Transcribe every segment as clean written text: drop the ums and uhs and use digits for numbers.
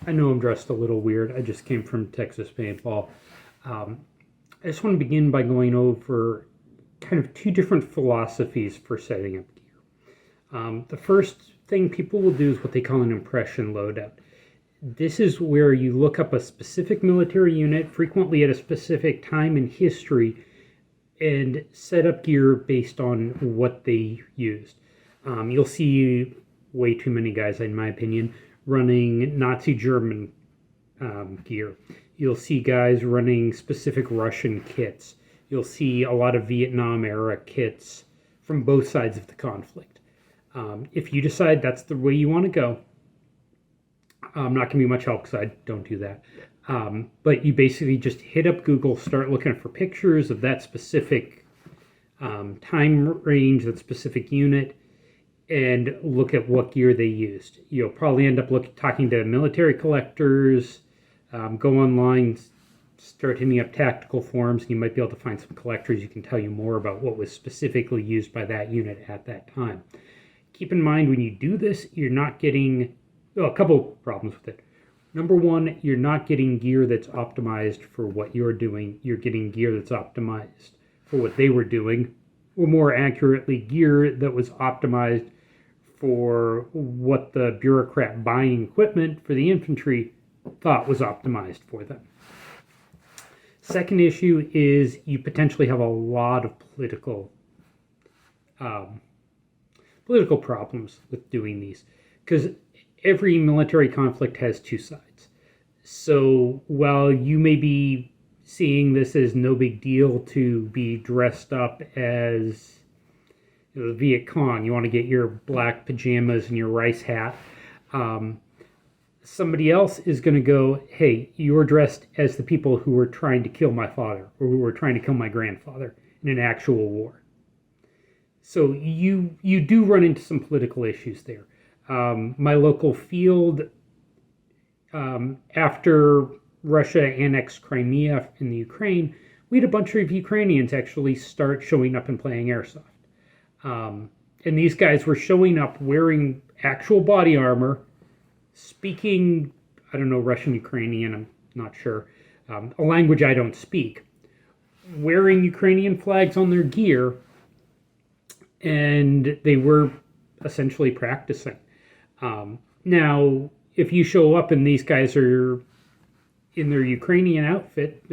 I know I'm dressed a little weird. I just came from Texas paintball. I just want to begin by going over kind of two different philosophies for setting up gear. The first thing people will do is what they call an impression loadout. This is where you look up a specific military unit, frequently at a specific time in history, and set up gear based on what they used. You'll see way too many guys, in my opinion, running Nazi German gear. You'll see guys running specific Russian kits. You'll see a lot of Vietnam era kits from both sides of the conflict. If you decide that's the way you want to go, I'm not going to be much help because I don't do that. But you basically just hit up Google, start looking for pictures of that specific time range, that specific unit, and look at what gear they used. You'll probably end up talking to military collectors, go online, start hitting up tactical forums, and you might be able to find some collectors who can tell you more about what was specifically used by that unit at that time. Keep in mind when you do this, you're not getting a couple problems with it. Number one, you're not getting gear that's optimized for what you're doing. You're getting gear that's optimized for what they were doing, or more accurately, gear that was optimized for what the bureaucrat buying equipment for the infantry thought was optimized for them. Second issue is you potentially have a lot of political problems with doing these, because every military conflict has two sides. So while you may be seeing this as no big deal to be dressed up as the Viet Cong, you want to get your black pajamas and your rice hat, somebody else is going to go, hey, you're dressed as the people who were trying to kill my father or who were trying to kill my grandfather in an actual war. So you do run into some political issues there. My local field, after Russia annexed Crimea in the Ukraine, we had a bunch of Ukrainians actually start showing up and playing airsoft. And these guys were showing up wearing actual body armor, speaking, I don't know, Russian, Ukrainian, I'm not sure, a language I don't speak, wearing Ukrainian flags on their gear, and they were essentially practicing. Now, if you show up and these guys are in their Ukrainian outfit,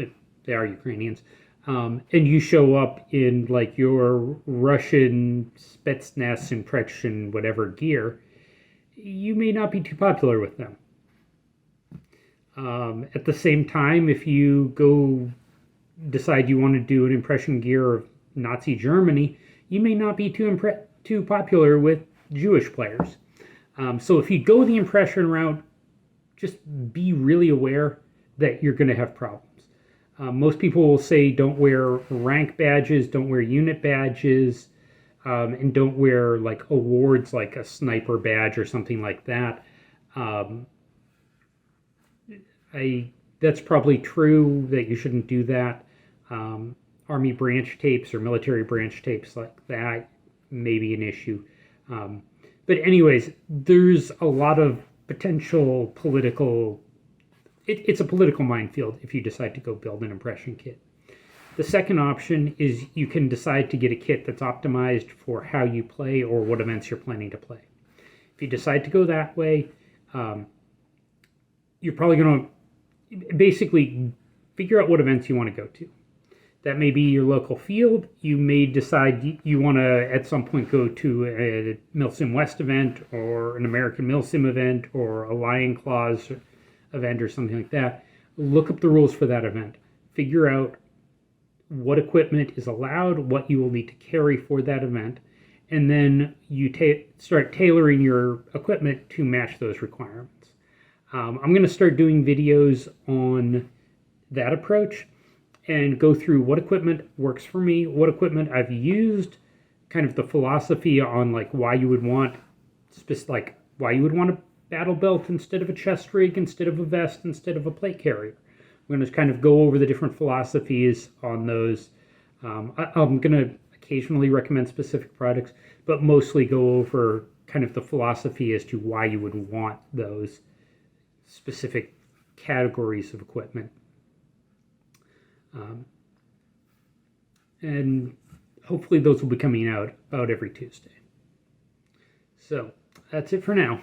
they are Ukrainians, and you show up in like your Russian Spetsnaz impression, whatever gear, you may not be too popular with them. At the same time, if you go decide you want to do an impression gear of Nazi Germany, you may not be too popular with Jewish players. So if you go the impression route, just be really aware that you're going to have problems. Most people will say don't wear rank badges, don't wear unit badges, and don't wear like awards like a sniper badge or something like that. That's probably true that you shouldn't do that. Army branch tapes or military branch tapes like that may be an issue. But anyways, there's a lot of potential political, it's a political minefield if you decide to go build an impression kit. The second option is you can decide to get a kit that's optimized for how you play or what events you're planning to play. If you decide to go that way, you're probably going to basically figure out what events you want to go to. That may be your local field. You may decide you want to at some point go to a Milsim West event or an American Milsim event or a Lion Claws event or something like that. Look up the rules for that event. Figure out what equipment is allowed, what you will need to carry for that event, and then you start tailoring your equipment to match those requirements. I'm going to start doing videos on that approach and go through what equipment works for me, what equipment I've used, kind of the philosophy on like why you would want a battle belt instead of a chest rig, instead of a vest, instead of a plate carrier. I'm going to kind of go over the different philosophies on those. I'm going to occasionally recommend specific products, but mostly go over kind of the philosophy as to why you would want those specific categories of equipment. And hopefully those will be coming out about every Tuesday. So that's it for now.